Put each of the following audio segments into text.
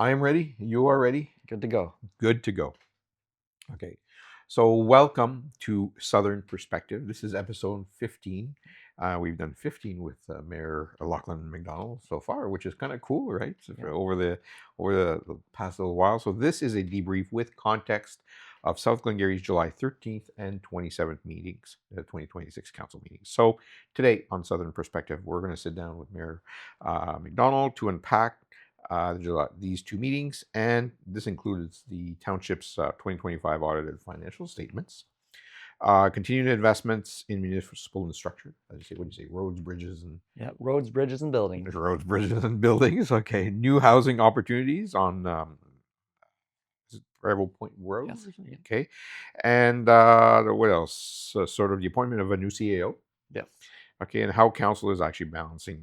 I am ready. You are ready. Good to go. Good to go. Okay. So, welcome to Southern Perspective. This is episode 15. We've done 15 with Mayor Lachlan and McDonald so far, which is kind of cool, right? So Yeah. over the past little while. So, this is a debrief with context of South Glengarry's July 13th and 27th meetings, 2026 council meetings. So, today on Southern Perspective, we're going to sit down with Mayor McDonald to unpack these two meetings, and this includes the township's 2025 audited financial statements, continued investments in municipal infrastructure. As you say, what do you say? Roads, bridges, and Yeah. Roads, bridges, and buildings. roads, bridges, and buildings. Okay, new housing opportunities on is it Prevo Point Road. Yes. Yeah. Okay, and what else? Sort of the appointment of a new CAO. Yes. Okay, and how council is actually balancing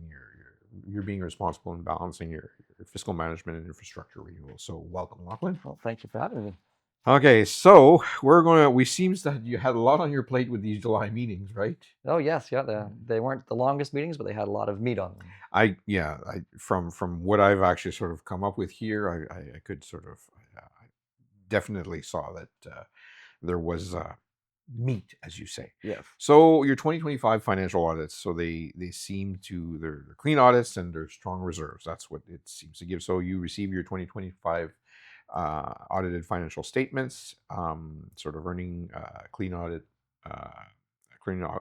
you're being responsible in balancing your fiscal management and infrastructure renewal. So welcome, Lachlan. Well, thank you for having me. Okay, so we seems that you had a lot on your plate with these July meetings, right? Oh, yes. Yeah. They weren't the longest meetings, but they had a lot of meat on them. I from what I've actually sort of come up with here, I could sort of I definitely saw that there was meat, as you say. Yes. So your 2025 financial audits, so they seem to they're clean audits and they're strong reserves. That's what it seems to give. So you receive your 2025 audited financial statements, sort of earning clean audit,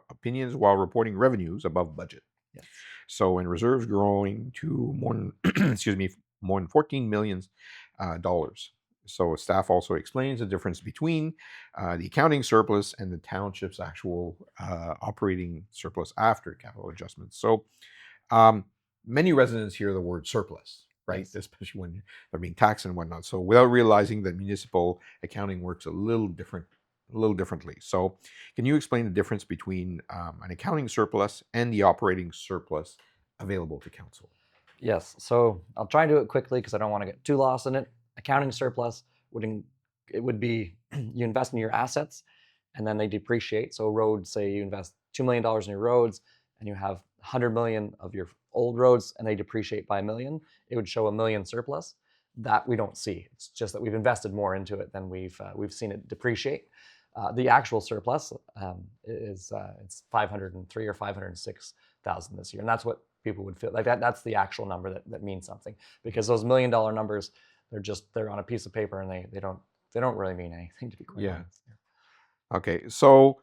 opinions while reporting revenues above budget. Yes. So in reserves growing to more than excuse me, more than $14 million. So staff also explains the difference between the accounting surplus and the township's actual operating surplus after capital adjustments. So many residents hear the word surplus, right? Yes. Especially when they're being taxed and whatnot. So without realizing that municipal accounting works a little differently. So can you explain the difference between an accounting surplus and the operating surplus available to council? Yes. So I'll try and do it quickly because I don't want to get too lost in it. Accounting surplus would be you invest in your assets and then they depreciate. So roads, say you invest $2 million in your roads and you have 100 million of your old roads and they depreciate by $1 million, it would show $1 million surplus. That we don't see. It's just that we've invested more into it than we've seen it depreciate. The actual surplus is it's 503 or 506,000 this year, and that's what people would feel like. That's the actual number that means something, because those $1 million numbers, they're on a piece of paper and they don't really mean anything, to be quite honest. Okay, so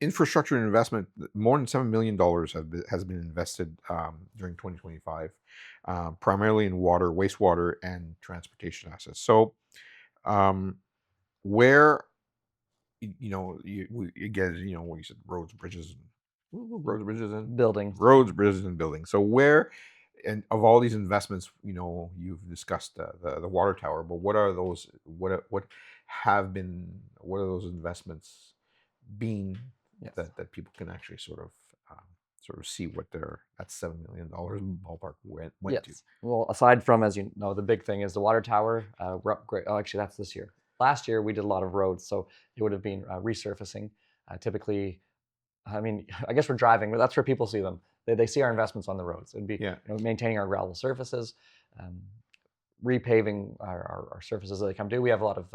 infrastructure investment, more than $7 million has been invested during 2025, primarily in water, wastewater, and transportation assets. So where you get what you said, roads, bridges, and Buildings. roads, bridges, and buildings. So where, and of all these investments, you've discussed the water tower, but what are those? What are those investments been Yes. that people can actually sort of see what that $7 million ballpark went Yes. to? Well, aside from, as you know, the big thing is the water tower. We're upgrade. Oh, actually, that's this year. Last year we did a lot of roads, so it would have been resurfacing. Typically, I mean, I guess we're driving, but that's where people see them. They see our investments on the roads. It'd be maintaining our gravel surfaces, repaving our surfaces that they come to. We have a lot of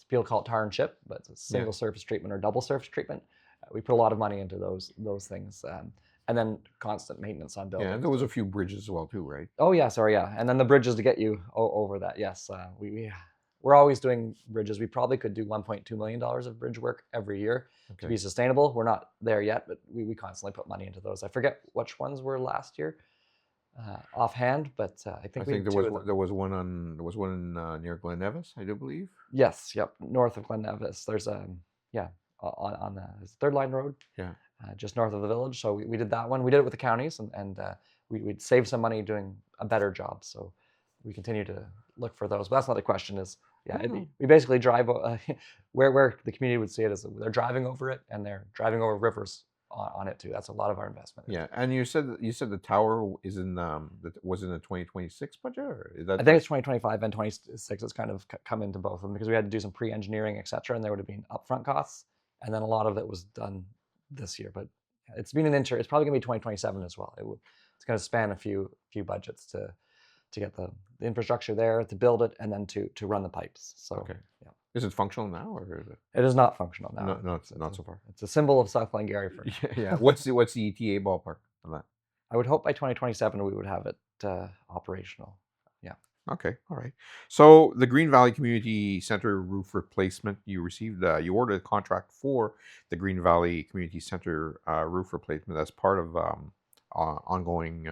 people call it tar and chip, but it's a single surface treatment or double surface treatment. We put a lot of money into those things, and then constant maintenance on buildings. Yeah, and there was a few bridges as well too, right? Oh yeah, sorry, yeah, and then the bridges to get you over that. Yes, we're always doing bridges. We probably could do $1.2 million of bridge work every year to be sustainable. We're not there yet, but we constantly put money into those. I forget which ones were last year offhand, but I think there was one near Glen Nevis, I do believe. Yes, yep, north of Glen Nevis. There's on the Third Line Road. Yeah. Just north of the village. So we did that one. We did it with the counties, and we'd save some money doing a better job. So we continue to look for those. But that's not the question. We basically drive where the community would see it as they're driving over it, and they're driving over rivers on it too. That's a lot of our investment. Yeah, and you said the tower is was in the 2026 budget, or is that? I think it's 2025 and 26. It's kind of come into both of them because we had to do some pre-engineering, etc., and there would have been upfront costs, and then a lot of it was done this year. But it's been it's probably gonna be 2027 as well. It's going to span a few budgets to to get the infrastructure there, to build it, and then to run the pipes. So Okay. yeah, Is it functional now, or is it? it is not functional now. No, it's not so far. It's a symbol of South Glengarry for now. Yeah. What's the ETA ballpark on that? I would hope by 2027 we would have it operational. Yeah. Okay, all right. So the Green Valley Community Center roof replacement, you ordered a contract for the Green Valley Community Center roof replacement as part of ongoing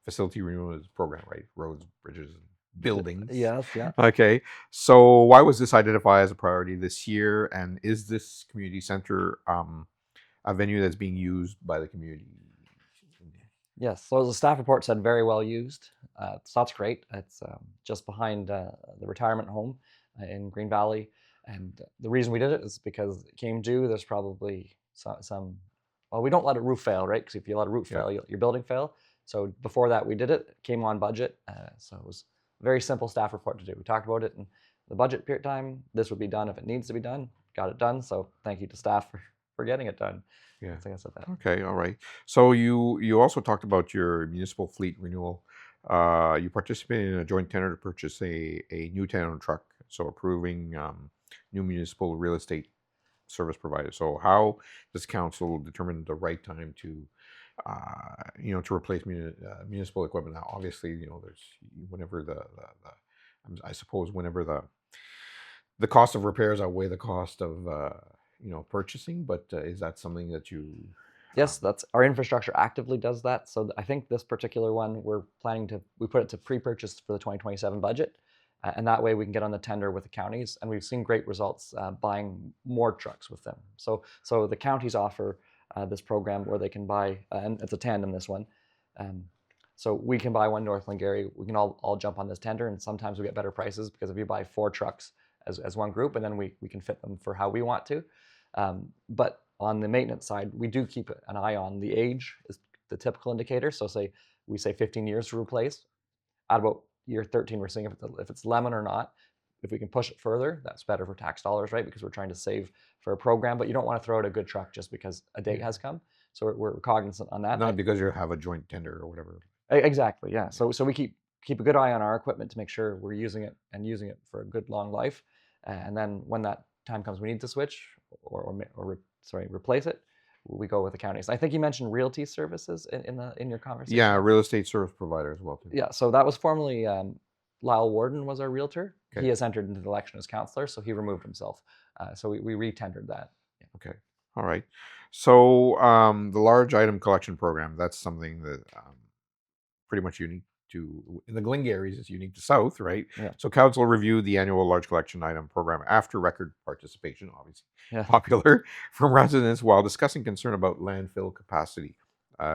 facility renewal program, right? Roads, bridges, and buildings. Yes. Yeah. Okay, so why was this identified as a priority this year? And is this community center a venue that's being used by the community? Yes. So the staff report said very well used. So that's great. It's just behind the retirement home in Green Valley. And the reason we did it is because it came due. There's probably some well, we don't let a roof fail, right? Because if you let a roof Yeah. fail, your building fail. So before that, we did it. It came on budget. So it was a very simple staff report to do. We talked about it in the budget period time. This would be done if it needs to be done. Got it done. So thank you to staff for getting it done. Yeah. I think I said that. Okay, all right. So you also talked about your municipal fleet renewal. You participated in a joint tender to purchase a new Town truck, so approving new municipal real estate service provider. So how does council determine the right time to to replace municipal equipment? Now, obviously, there's whenever I suppose whenever the cost of repairs outweigh the cost of purchasing, but is that something that you Yes, that's our infrastructure actively does that. So I think this particular one we put it to pre-purchase for the 2027 budget, and that way we can get on the tender with the counties. And we've seen great results buying more trucks with them. So the counties offer this program where they can buy, and it's a tandem this one. So we can buy one North Glengarry. We can all jump on this tender, and sometimes we get better prices because if you buy 4 trucks as one group, and then we can fit them for how we want to. But on the maintenance side, we do keep an eye on the age is the indicator. So we say 15 years to replace. At about year 13, we're seeing if it's lemon or not. If we can push it further, that's better for tax dollars, right? Because we're trying to save for a program, but you don't want to throw out a good truck just because a date has come. So we're cognizant on that. not because you have a joint tender or whatever. Exactly, yeah. So we keep a good eye on our equipment to make sure we're using it for a good long life. And then when that time comes, we need to switch or replace it, we go with the counties. I think you mentioned realty services in your conversation. Yeah, real estate service provider as well too. Yeah, so that was formerly Lyle Warden was our realtor. Okay. He has entered into the election as councillor, so he removed himself. So we re-tendered that. Yeah. Okay, all right. So the large item collection program, that's something that pretty much unique in the Glengarrys, it's unique to South, right? Yeah. So council reviewed the annual large collection item program after record participation, obviously Yeah. popular from residents, while discussing concern about landfill capacity,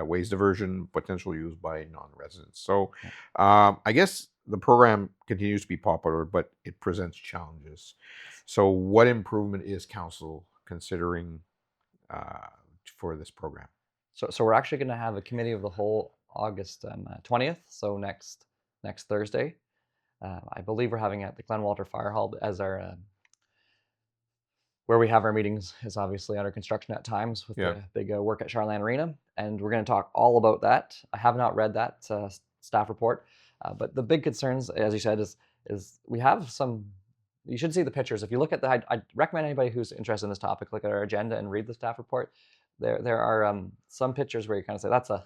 waste diversion, potential use by non-residents. So I guess the program continues to be popular, but it presents challenges. So what improvement is council considering for this program? So we're actually going to have a committee of the whole August 20th, so next Thursday. I believe we're having it at the Glen Walter Fire Hall as our where we have our meetings is obviously under construction at times with the big work at Charland Arena, and we're going to talk all about that. I have not read that staff report, but the big concerns, as you said, is we have some. You should see the pictures. If you look at I recommend anybody who's interested in this topic look at our agenda and read the staff report. There are some pictures where you kind of say that's a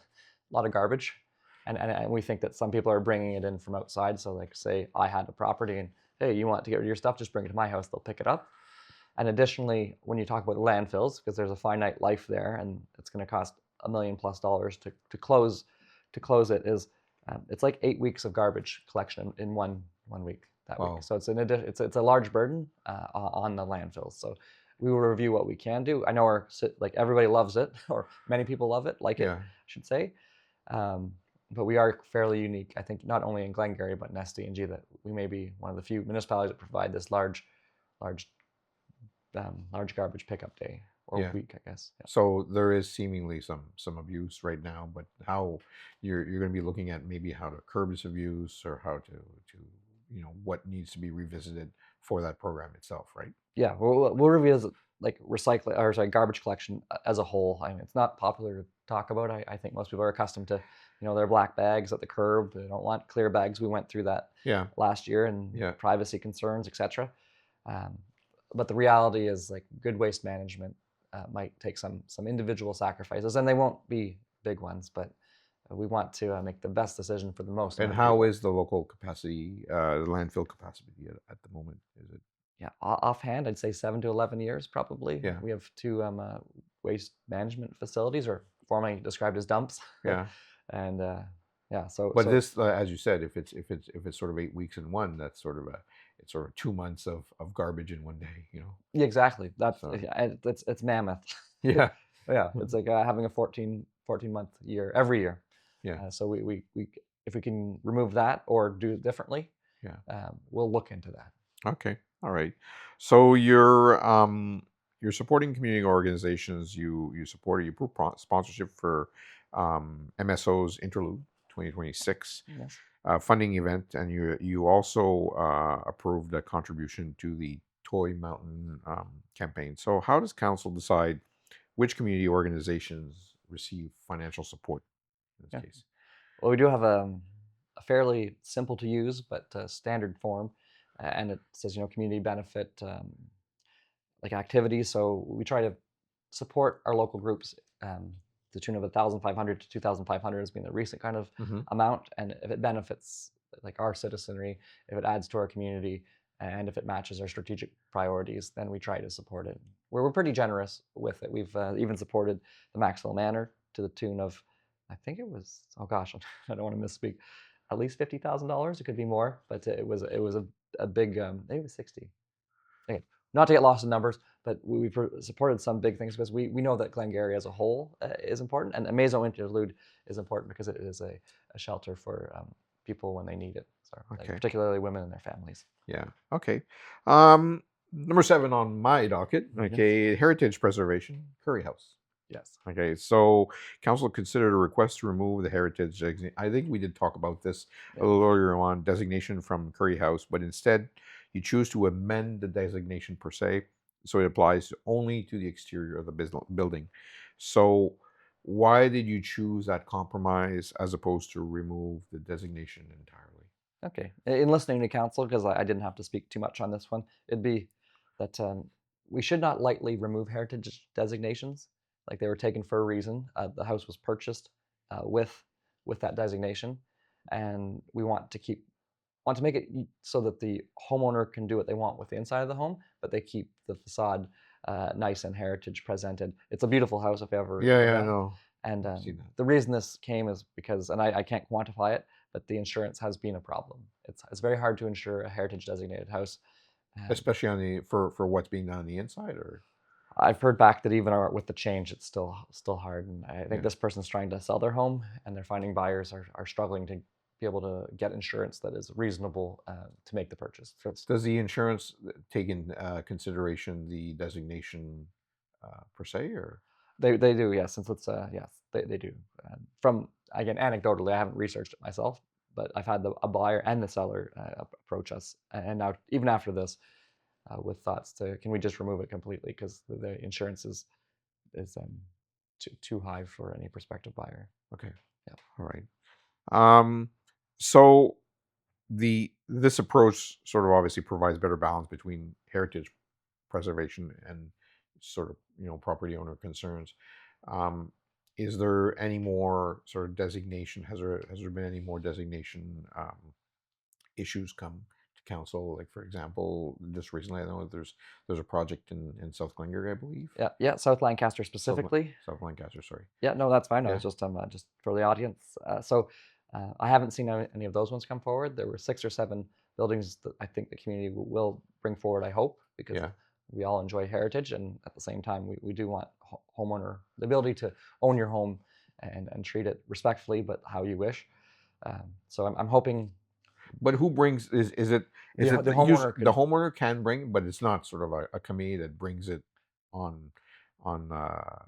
lot of garbage, and we think that some people are bringing it in from outside. So like say I had a property and hey, you want to get rid of your stuff, just bring it to my house, they'll pick it up. And additionally, when you talk about landfills, because there's a finite life there and it's going to cost $1 million+ to close it, is it's like 8 weeks of garbage collection in one week that week. So it's a large burden on the landfills. So we will review what we can do. I know everybody loves it, or many people love it, it, I should say. But we are fairly unique, I think, not only in Glengarry, but in SDNG, that we may be one of the few municipalities that provide this large garbage pickup day or week, I guess. Yeah. So there is seemingly some abuse right now, but how you're going to be looking at maybe how to curb this abuse, or how to what needs to be revisited for that program itself, right? Yeah, we'll review garbage collection as a whole. I mean, it's not popular to talk about. I think most people are accustomed to, their black bags at the curb. They don't want clear bags. We went through that Yeah. last year, and Yeah. privacy concerns, etc. But the reality is, like, good waste management might take some individual sacrifices, and they won't be big ones, but we want to make the best decision for the most And amount of how people. is the local capacity, the landfill capacity at the moment? Is it? Yeah, offhand, I'd say 7 to 11 years probably. Yeah. We have two waste management facilities, or formerly described as dumps, Yeah. and yeah, so But this, as you said, if it's sort of 8 weeks in one, that's sort of it's sort of 2 months of garbage in one day. yeah, exactly. That's So yeah, it's mammoth. yeah. Yeah, it's like having a 14-month year every year. Yeah. So we if we can remove that or do it differently, Yeah. we'll look into that. Okay. All right. So you're supporting community organizations. You support, you approve sponsorship for MSO's Interlude 2026 Yes. funding event, and you also approved a contribution to the Toy Mountain campaign. So how does council decide which community organizations receive financial support in this Yeah. case? Well, we do have a fairly simple to use but standard form, and it says, community benefit, like, activities. So we try to support our local groups, to the tune of 1,500 to 2,500 has been the recent kind of Mm-hmm. amount. And if it benefits, like, our citizenry, if it adds to our community, and if it matches our strategic priorities, then we try to support it. We're pretty generous with it. We've even supported the Maxwell Manor to the tune of, I think it was, oh gosh, I don't want to misspeak, at least $50,000. It could be more, but it was a big, maybe it was 60. Okay, not to get lost in numbers, but we've supported some big things because we know that Glengarry as a whole is important, and Maison Interlude is important because it is a shelter for people when they need it, so, like, Okay. particularly women and their families. Yeah. Okay. Number 7 on my docket. Yes. Okay. Heritage preservation, Curry House. Yes. Okay. So council considered a request to remove the heritage I think we did talk about this a Yeah. little earlier on, designation from Curry House, but instead you choose to amend the designation per se, so it applies only to the exterior of the building. So why did you choose that compromise as opposed to remove the designation entirely? Okay. In listening to council, because I didn't have to speak too much on this one, it'd be that we should not lightly remove heritage designations. Like, they were taken for a reason. The house was purchased with that designation, and we want to make it so that the homeowner can do what they want with the inside of the home, but they keep the facade nice and heritage presented. It's a beautiful house if you ever Yeah, go yeah, I down. know. And I've seen that. the reason this came is because, and I can't quantify it, but the insurance has been a problem. It's very hard to insure a heritage designated house. Especially on for what's being done on the inside, or I've heard back that even with the change, it's still hard. And I think yeah. this person's trying to sell their home, and they're finding buyers are struggling to be able to get insurance that is reasonable to make the purchase. So Does the insurance take in consideration the designation per se, or they do, yes. Since it's yes, they do. From, again, anecdotally, I haven't researched it myself, but I've had a buyer and the seller approach us, and now, even after this, with thoughts to, can we just remove it completely, because the insurance is too high for any prospective buyer. okay, Yeah. all right. So this approach sort of obviously provides better balance between heritage preservation and sort of property owner concerns. Um, is there any more sort of designation? Has there been any more designation issues come to council? Like, for example, just recently, I know that there's a project in South Glengarry, I believe. Yeah, South Lancaster specifically. South Lancaster, sorry. Yeah, no, that's fine. I Yeah. was just for the audience. So I haven't seen any of those ones come forward. There were 6 or 7 buildings that I think the community will bring forward, I hope, because Yeah. we all enjoy heritage, and at the same time, we do want homeowner the ability to own your home and treat it respectfully, but how you wish. So I'm hoping But who brings is it the the homeowner the could. homeowner can bring, but it's not sort of a committee that brings it on on uh,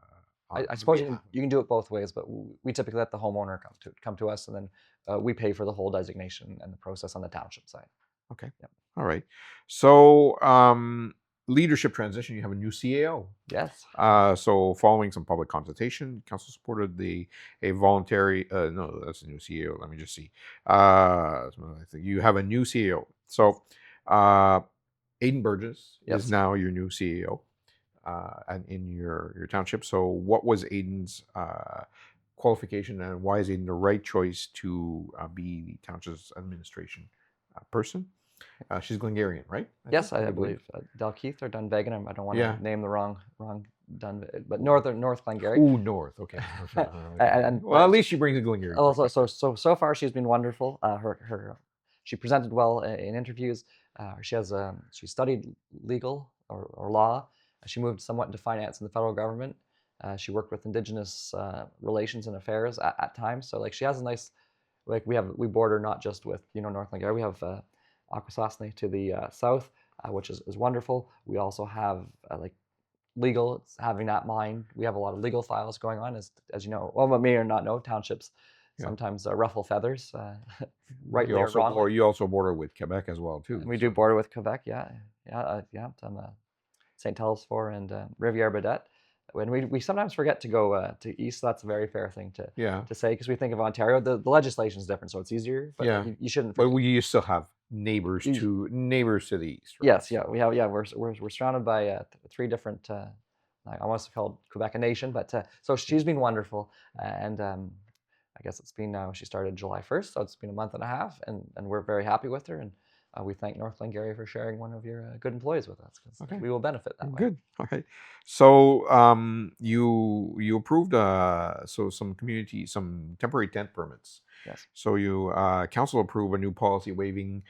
I on suppose behalf. you can do it both ways, but we typically let the homeowner come to us, and then we pay for the whole designation and the process on the township side. Okay. Yep. All right. So leadership transition, you have a new CAO. Yes. So following some public consultation, council supported a voluntary, no, that's a new CEO. Let me just see. So I think you have a new CEO. So Aidan Burgess is Yes. now your new CEO and in your township. So what was Aidan's qualification, and why is Aidan the right choice to be the township's administration person? She's Glengarian, right? Yes, I believe Dalkeith or Dunvegan. I don't want Yeah. to name the wrong Dun, but North Glengarry. Ooh, North. Okay. And Well, at least she brings a Glengarry also, perspective. so far she's been wonderful. She presented well in interviews. She studied legal or law. She moved somewhat into finance in the federal government. She worked with Indigenous relations and affairs at times. So like she has a nice, like we border not just with North Glengarry. We have Akwesasne to the south, which is wonderful. We also have like legal. It's having that mind. We have a lot of legal files going on, as you know. Well, but may or not know, townships Yeah. sometimes ruffle feathers, rightly or wrongly. Or you also border with Quebec as well too. And we do border with Quebec, yeah. On St. Telesphore and Rivière Baudet. When we sometimes forget to go to east, that's a very fair thing to say, because we think of Ontario. The legislation is different, so it's easier. But Yeah. you shouldn't. But we still have neighbors to the east. Right? Yes, yeah, we have. Yeah, we're surrounded by three different. I almost called Quebec a nation, but so she's been wonderful, and I guess it's been now. She started July 1st, so it's been a month and a half, and we're very happy with her, and we thank North Glengarry for sharing one of your good employees with us, because we will benefit that way. Good. Okay. So you approved some temporary tent permits. Yes. So you council approved a new policy waiving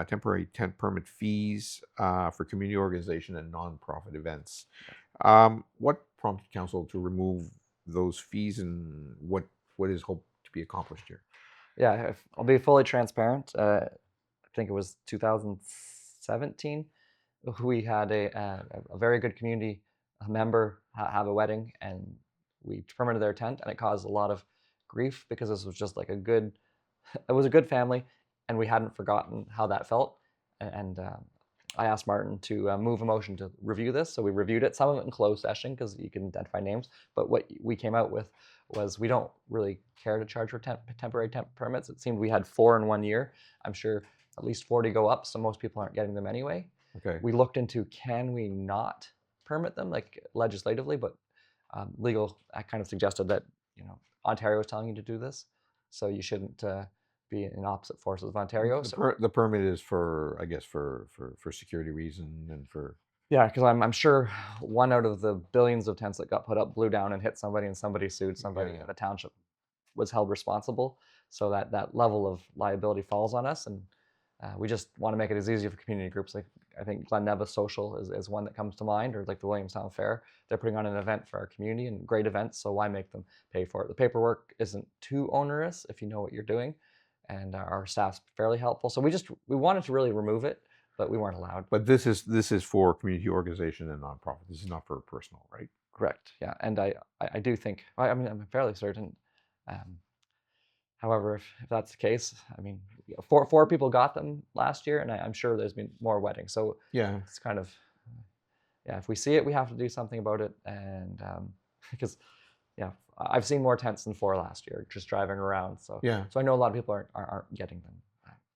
temporary tent permit fees for community organization and nonprofit events. What prompted council to remove those fees, and what is hoped to be accomplished here? Yeah, I'll be fully transparent. I think it was 2017. We had a very good community member have a wedding, and we permitted their tent, and it caused a lot of grief, because this was just like it was a good family, and we hadn't forgotten how that felt. And I asked Martin to move a motion to review this. So we reviewed it, some of it in closed session because you can identify names. But what we came out with was we don't really care to charge for temporary temp permits. It seemed we had 4 in 1 year. I'm sure at least 40 go up, so most people aren't getting them anyway. Okay. We looked into, can we not permit them, like legislatively, but legal kind of suggested that Ontario is telling you to do this, so you shouldn't be in opposite forces of Ontario. The permit is for, I guess, for security reason and for. Yeah, because I'm sure one out of the billions of tents that got put up blew down and hit somebody, and somebody sued somebody, and the township was held responsible. So that level of liability falls on us, and we just want to make it as easy for community groups. Like I think Glen Nevis Social is one that comes to mind, or like the Williamstown Fair. They're putting on an event for our community, and great events, so why make them pay for it? The paperwork isn't too onerous if you know what you're doing, and our staff's fairly helpful. So we wanted to really remove it, but we weren't allowed. But this is for community organization and nonprofit. This is not for personal, right? Correct. Yeah, and I do think, I mean, I'm fairly certain. However, if that's the case, I mean, four people got them last year, and I'm sure there's been more weddings. So yeah, it's kind of, yeah, if we see it, we have to do something about it. And because, yeah, I've seen more tents than 4 last year just driving around. So yeah, so I know a lot of people aren't getting them.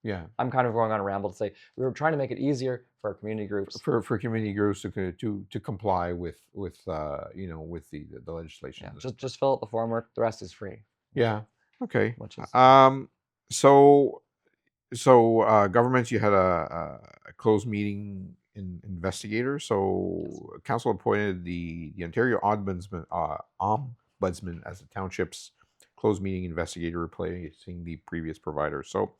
Yeah, I'm kind of going on a ramble to say we were trying to make it easier for our community groups. For community groups to comply with with the legislation. Yeah, just fill out the form work. The rest is free. Yeah. Okay. Which is So governments, you had a closed meeting in investigator. So council appointed the Ontario Ombudsman as the township's closed meeting investigator, replacing the previous provider. So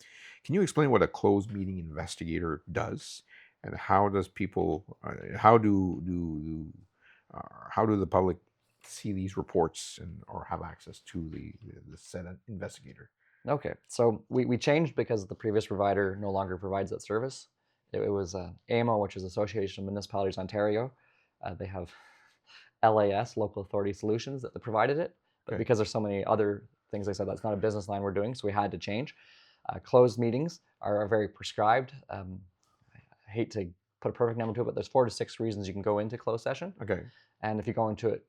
can you explain what a closed meeting investigator does, and how does people how do the public see these reports or have access to the said investigator? Okay, so we changed because the previous provider no longer provides that service. It was AMO, which is Association of Municipalities Ontario. They have LAS, Local Authority Solutions, that provided it. But because there's so many other things, they said that's not a business line we're doing, so we had to change. Closed meetings are very prescribed. I hate to put a perfect number to it, but there's 4 to 6 reasons you can go into closed session. Okay. And if you go into it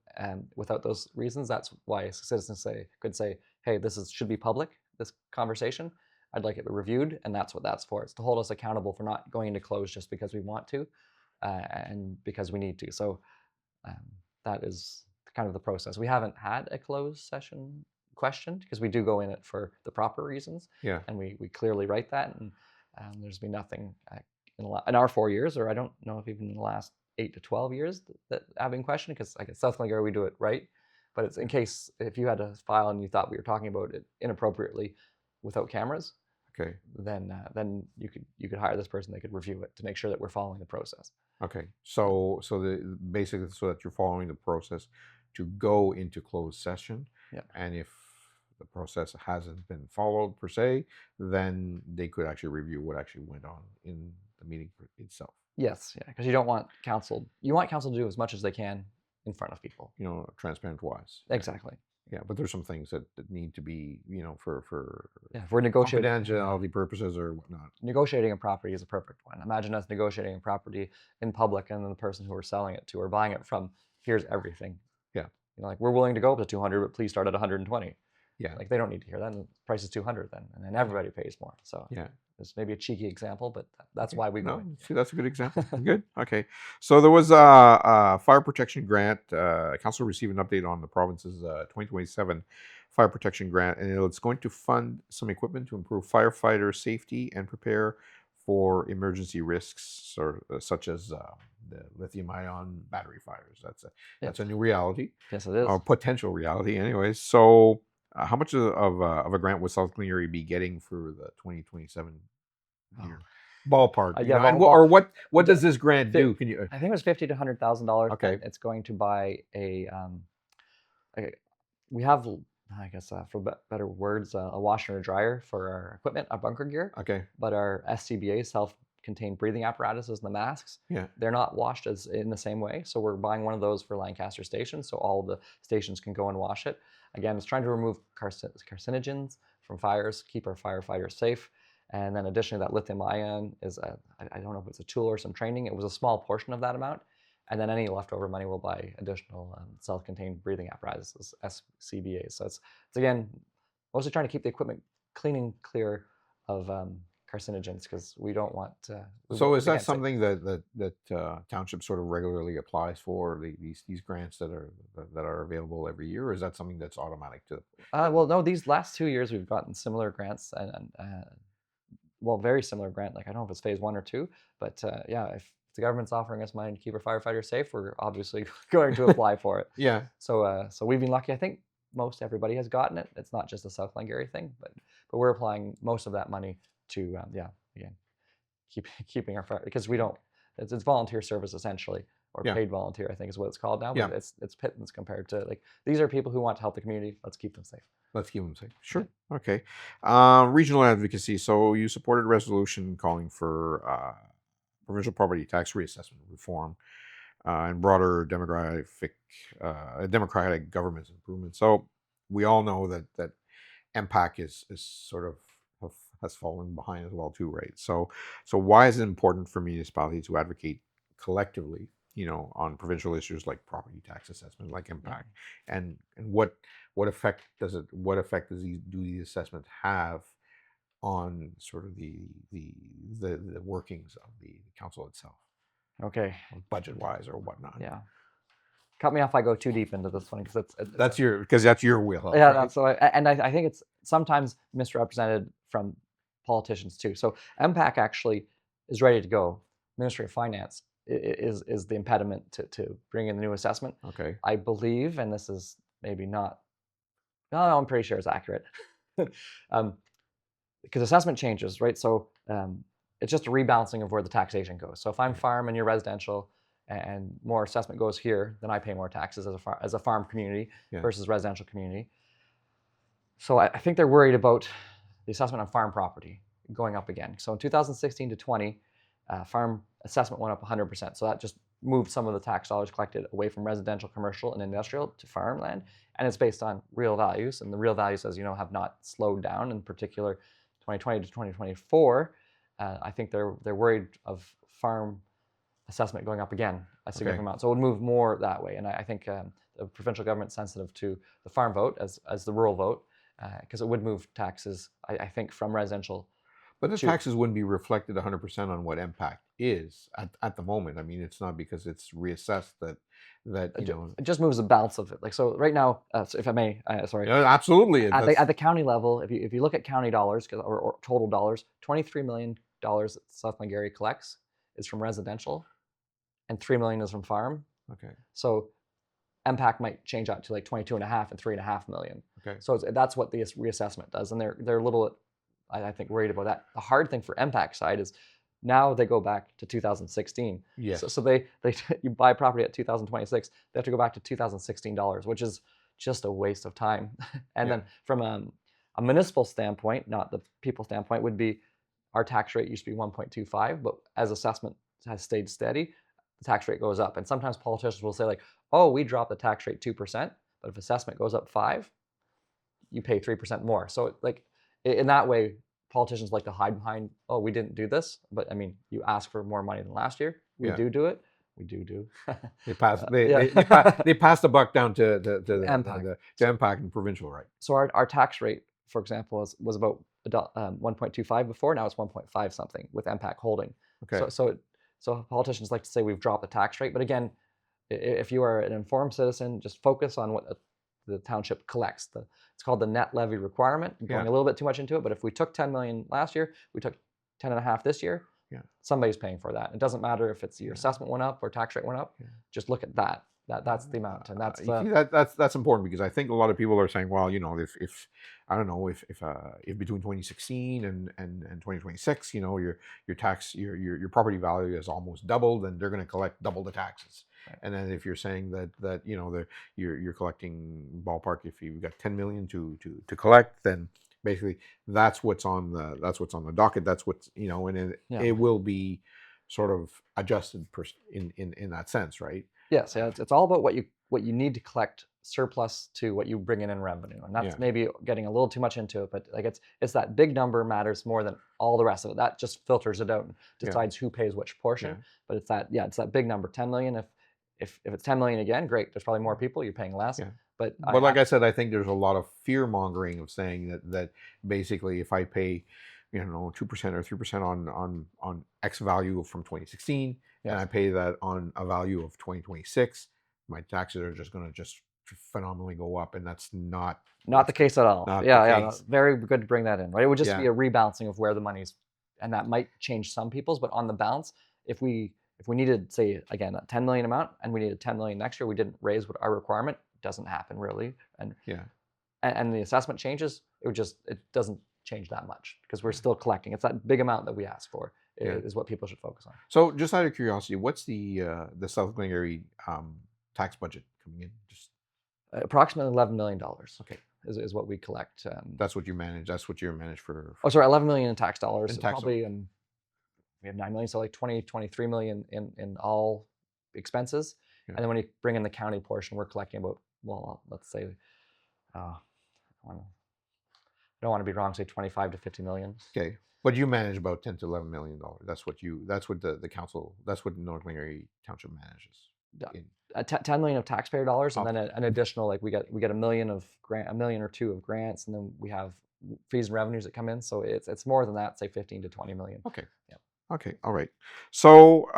without those reasons, that's why citizens could say, hey, should be public, this conversation. I'd like it reviewed, and that's what that's for. It's to hold us accountable for not going into closed just because we want to, and because we need to. So that is kind of the process. We haven't had a closed session question because we do go in it for the proper reasons, Yeah. and we clearly write that. And there's been nothing in our 4 years, or I don't know if even in the last 8 to 12 years that have been questioned, because like at South Glengarry we do it right, but it's in case if you had a file and you thought we were talking about it inappropriately without cameras, Okay. then you could hire this person. They could review it to make sure that we're following the process. Okay. So basically so that you're following the process to go into closed session. Yeah. And if the process hasn't been followed per se, then they could actually review what actually went on in the meeting itself. Yes, yeah, because you don't want council. You want council to do as much as they can in front of people. Transparent wise. Exactly. Yeah, but there's some things that need to be, for Yeah, if we're negotiating confidentiality purposes or whatnot. Negotiating a property is a perfect one. Imagine us negotiating a property in public, and then the person who we're selling it to or buying it from, here's everything. Yeah. Like, we're willing to go up to 200, but please start at 120. Yeah. Like, they don't need to hear that. And the price is 200 then, and then everybody pays more. So yeah, it's maybe a cheeky example, but that's why we go in. See, that's a good example. Good. Okay. So there was a fire protection grant. Council received an update on the province's 2027 fire protection grant, and it's going to fund some equipment to improve firefighter safety and prepare for emergency risks, such as the lithium-ion battery fires. That's a new reality. Yes, it is. Or potential reality, anyways. So, how much of a grant would South Glengarry be getting for the 2027 year? Ballpark. And what does this grant do? Can you? I think it was $50,000 to $100,000. Okay. It's going to buy we have, I guess, for better words, a washer and a dryer for our equipment, our bunker gear. Okay. But our SCBA, self-contained breathing apparatuses, and the masks, yeah, they're not washed in the same way. So we're buying one of those for Lancaster Station, so all the stations can go and wash it. Again, it's trying to remove carcinogens from fires, keep our firefighters safe. And then additionally, that lithium ion is, I don't know if it's a tool or some training. It was a small portion of that amount. And then any leftover money will buy additional self-contained breathing apparatuses, SCBAs. So it's again, mostly trying to keep the equipment clean and clear of carcinogens, because we don't want to. So is that something that Township sort of regularly applies for, these grants that are available every year, or is that something that's automatic to? Well, no, these last 2 years we've gotten similar grants, and very similar grant. Like, I don't know if it's phase 1 or 2, but yeah, if the government's offering us money to keep our firefighters safe, we're obviously going to apply for it. Yeah. So we've been lucky. I think most everybody has gotten it. It's not just a South Glengarry thing, but we're applying most of that money to again, keeping our fire, because we don't. It's volunteer service essentially, or paid volunteer, I think is what it's called now. But it's pittance compared to, like, these are people who want to help the community. Let's keep them safe. Let's keep them safe. Sure. Yeah. Okay. Regional advocacy. So you supported a resolution calling for provincial property tax reassessment reform and broader democratic government improvement. So we all know that MPAC is sort of has fallen behind as well too, right? So why is it important for municipalities to advocate collectively, on provincial issues like property tax assessment, like MPAC, and what effect does these assessments have on sort of the workings of the council itself? Okay. Budget wise or whatnot. Yeah. Cut me off if I go too deep into this one, because that's your wheelhouse. Yeah, right? that's so. I think it's sometimes misrepresented from politicians too. So MPAC actually is ready to go. Ministry of Finance is the impediment to bring in the new assessment. Okay. I believe, and this is maybe not. No, I'm pretty sure it's accurate. Because assessment changes, right? So it's just a rebalancing of where the taxation goes. So if I'm farm and you're residential, and more assessment goes here, then I pay more taxes as a farm community versus residential community. So I think they're worried about the assessment on farm property going up again. So in 2016 to 20, farm assessment went up 100%. So that just moved some of the tax dollars collected away from residential, commercial, and industrial to farmland. And it's based on real values. And the real values, as you know, have not slowed down. In particular, 2020 to 2024, I think they're worried of farm assessment going up again a significant Okay. amount. So it would move more that way. And I think the provincial government's sensitive to the farm vote as the rural vote, because it would move taxes, I think, from residential But the to. taxes wouldn't be reflected 100% on what impact is at the moment. I mean, it's not because it's reassessed that It just moves the balance of it. Like, so right now, so if I may, sorry, Yeah, absolutely. at the county level, if you look at county dollars or total dollars, $23 million that South Glengarry collects is from residential, and 3 million is from farm. Okay. So impact might change out to like 22 and a half and 3.5 million. Okay. So that's what the reassessment does, and they're a little, I think, worried about that. The hard thing for impact side is now they go back to 2016. Yes. So they you buy property at 2026, they have to go back to $2016, which is just a waste of time. And Yeah. then from a municipal standpoint, not the people standpoint, would be our tax rate used to be 1.25, but as assessment has stayed steady, the tax rate goes up. And sometimes politicians will say like, oh, we dropped the tax rate 2%, but if assessment goes up 5, you pay 3% more. So like in that way, politicians like to hide behind, oh, we didn't do this. But I mean, you ask for more money than last year. We Yeah. do it. We do. They pass. Yeah. They pass the buck down to Impact. the impact and provincial, right? So our tax rate, for example, was about 1.25 before. Now it's 1.5 something with MPAC holding. Okay. So politicians like to say we've dropped the tax rate, but again, if you are an informed citizen, just focus on what the township collects. It's called the net levy requirement. I'm going a little bit too much into it, but if we took 10 million last year, we took 10 and a half this year. Yeah. Somebody's paying for that. It doesn't matter if it's your assessment went up or tax rate went up. Yeah. Just look at that. That's the amount, and that's that's important, because I think a lot of people are saying, well, if I don't know, if between 2016 and 2026, your tax your property value has almost doubled, and they're going to collect double the taxes. Right. And then if you're saying that you're collecting ballpark, if you've got 10 million to collect, then basically that's what's on the docket. That's what's and it will be sort of adjusted in that sense, right? Yes, yeah, it's all about what you need to collect surplus to what you bring in revenue, and that's maybe getting a little too much into it. But like it's that big number matters more than all the rest of it. That just filters it out and decides who pays which portion. Yeah. But it's that big number, 10 million. If it's 10 million again, great. There's probably more people. You're paying less. Yeah. But like I said, I think there's a lot of fear mongering of saying that basically if I pay 2% or 3% on X value from 2016, and I pay that on a value of 2026, my taxes are just going to just phenomenally go up, and that's not the case at all. Not Yeah, the yeah, case. very good to bring that in, right? It would just be a rebalancing of where the money's, and that might change some people's, but on the balance, if we needed, say again, a 10 million amount, and we needed 10 million next year, we didn't raise what our requirement. Doesn't happen really, and the assessment changes. It doesn't change that much because we're still collecting. It's that big amount that we ask for is what people should focus on. So, just out of curiosity, what's the South Glengarry tax budget coming in? Just approximately $11 million. Okay, is what we collect. That's what you manage. That's what you manage for. Oh, sorry, 11 million in tax dollars. In tax probably, we have 9 million, so like 23 million in all expenses. And then when you bring in the county portion, we're collecting about, well, let's say, I don't want to be wrong, say 25 to 50 million. Okay, but you manage about 10 to 11 million dollars. That's what the council. That's what North Glengarry Township manages. 10 million of taxpayer dollars, and then an additional, like we get $1 million of a million or two of grants, and then we have fees and revenues that come in. So it's more than that, say 15 to 20 million. Okay. Yeah. Okay. All right. So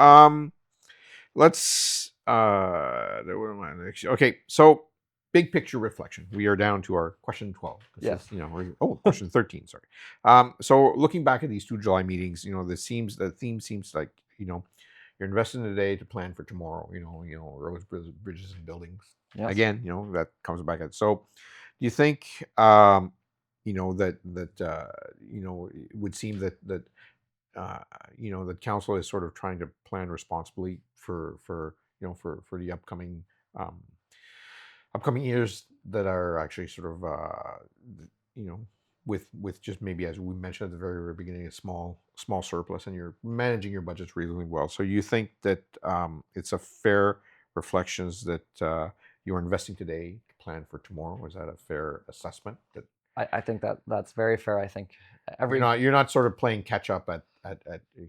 let's. Okay. So big picture reflection. We are down to our question 12. Yes. Question 13. Sorry. So looking back at these 2 July meetings, the theme seems like you're investing today to plan for tomorrow. Roads, bridges, and buildings. Yes. Again, that comes back at. So, do you think that it would seem that that council is sort of trying to plan responsibly for the upcoming years that are actually sort of with just maybe, as we mentioned at the very beginning, a small surplus, and you're managing your budgets reasonably well. So you think that it's a fair reflections that you're investing today to plan for tomorrow? Is that a fair assessment? That I think that's very fair. I think you're not sort of playing catch up at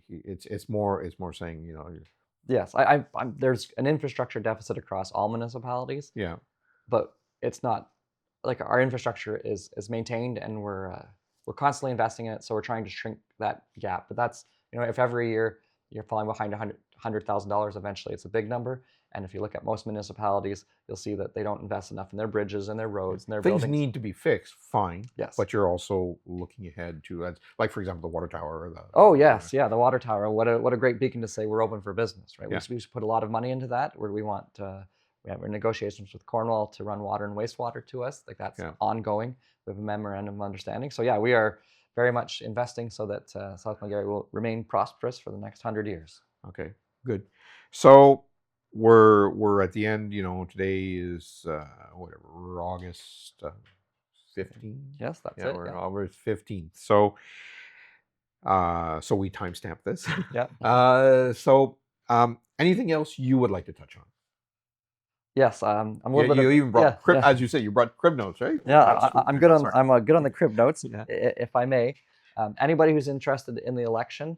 it's more saying Yes, there's an infrastructure deficit across all municipalities, Yeah. but it's not like our infrastructure is maintained, and we're constantly investing in it. So we're trying to shrink that gap. But that's, if every year you're falling behind $100,000, eventually it's a big number. And if you look at most municipalities, you'll see that they don't invest enough in their bridges and their roads and their Things buildings. need to be fixed, fine. Yes. But you're also looking ahead to, like, for example, the water tower. Or Oh yes, yeah, the water tower. What a great beacon to say we're open for business, right? Yeah. We put a lot of money into that. Where we want we have negotiations with Cornwall to run water and wastewater to us. Like that's ongoing. We have a memorandum of understanding. So yeah, we are very much investing so that South Glengarry will remain prosperous for the next 100 years. Okay, good. So we're at the end. Today is whatever. We're August 15th. Yes, that's Yeah, it. we're Yeah. August 15th. So so we timestamp this. Yeah. So anything else you would like to touch on? Yes, I'm a Yeah, little bit you of even brought yeah. as you said, you brought crib notes, right? Yeah, I'm good on Sorry. I'm good on the crib notes. Yeah. If I may, anybody who's interested in the election,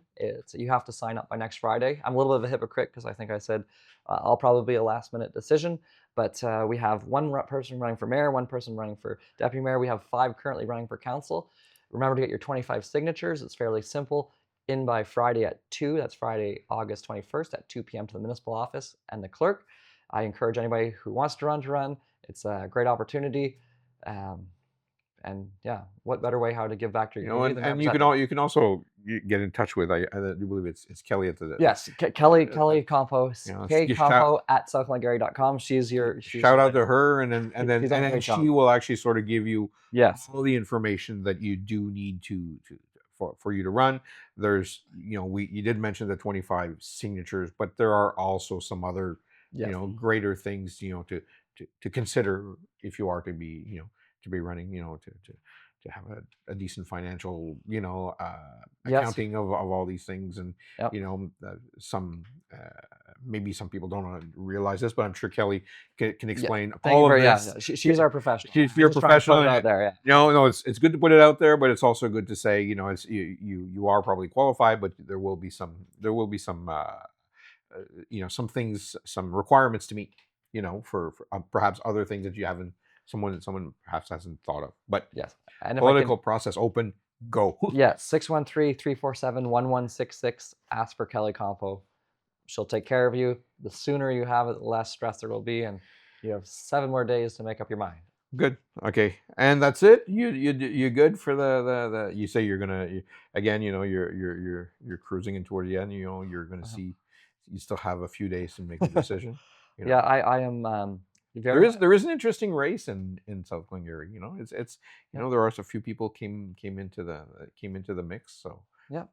you have to sign up by next Friday. I'm a little bit of a hypocrite because I think I said I'll probably be a last minute decision, but we have one person running for mayor, one person running for deputy mayor. We have 5 currently running for council. Remember to get your 25 signatures. It's fairly simple. In by Friday at 2. That's Friday, August 21st at 2 p.m. to the municipal office and the clerk. I encourage anybody who wants to run. It's a great opportunity. And yeah, what better way how to give back to your community than and you can also get in touch with, I do believe it's Kelly at the yes, Kelly Compo, Compo at southglengarry.com. She's shout out to her, and then she will actually sort of give you all the information that you do need for you to run. There's you did mention the 25 signatures, but there are also some other greater things to consider if you are to be to be running, to have a decent financial, accounting of all these things. And, some, maybe some people don't realize this, but I'm sure Kelly can explain all of this. Yeah. She's our professional. She's your professional. Out there, yeah. No, it's good to put it out there, but it's also good to say, it's, you are probably qualified, but there will be some, some things, some requirements to meet, for perhaps other things that you haven't, someone perhaps hasn't thought of. But yes, and political process open, go. Yeah, 613-347-1166. Ask for Kelly Compo. She'll take care of you. The sooner you have it, the less stress there will be, and you have 7 more days to make up your mind. Good. Okay, and that's it. You good for the you say you're gonna again. You're cruising in toward the end. You're gonna see. You still have a few days to make a decision. Yeah, I am. There is an interesting race in South Glengarry. It's there are a few people came into the mix. So yeah,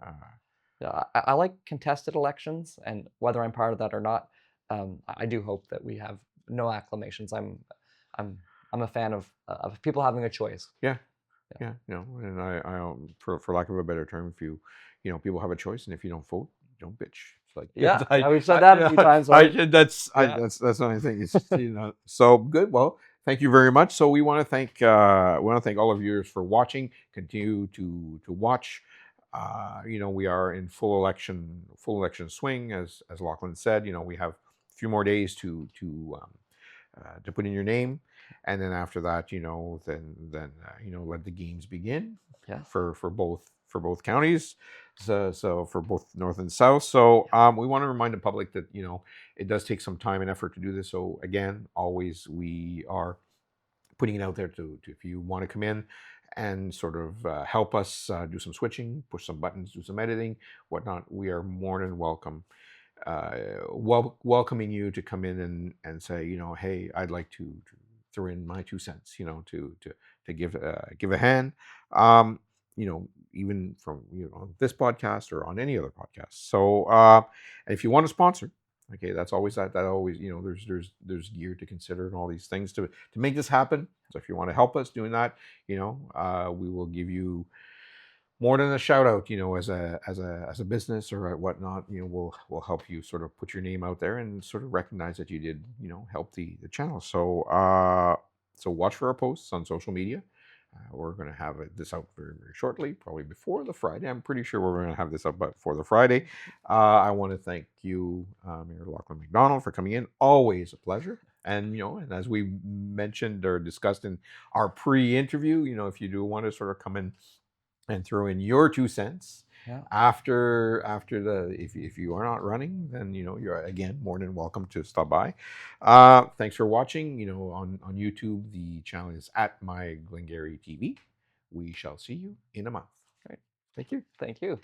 I like contested elections, and whether I'm part of that or not, I do hope that we have no acclamations. I'm a fan of people having a choice. Yeah. And I for lack of a better term, if people have a choice, and if you don't vote, don't bitch. Like, we've said that a few times. That's the only thing. It's so good. Well, thank you very much. So we want to thank all of you for watching. Continue to watch. We are in full election swing, as Lachlan said. We have a few more days to put in your name, and then after that, then let the games begin. Yeah. For both counties. So for both north and south. So we want to remind the public that it does take some time and effort to do this. So again, always we are putting it out there to if you want to come in and sort of help us do some switching, push some buttons, do some editing, whatnot. We are more than welcome. Welcoming you to come in and say, hey, I'd like to throw in my 2 cents, to give a hand. Even from this podcast or on any other podcast. So and if you want to sponsor, okay, that's always that always there's gear to consider and all these things to make this happen. So if you want to help us doing that, we will give you more than a shout out, as a business or whatnot. We'll help you sort of put your name out there and sort of recognize that you did help the channel. So so watch for our posts on social media. We're going to have this out very, very shortly, probably before the Friday. I'm pretty sure we're going to have this up before the Friday. I want to thank you, Mayor Lachlan McDonald, for coming in. Always a pleasure. And and as we mentioned or discussed in our pre-interview, if you do want to sort of come in and throw in your 2 cents Yeah. after the if you are not running, then you're again more than welcome to stop by. Thanks for watching. On YouTube, the channel is at my Glengarry TV. We shall see you in a month. Great. Thank you. Thank you.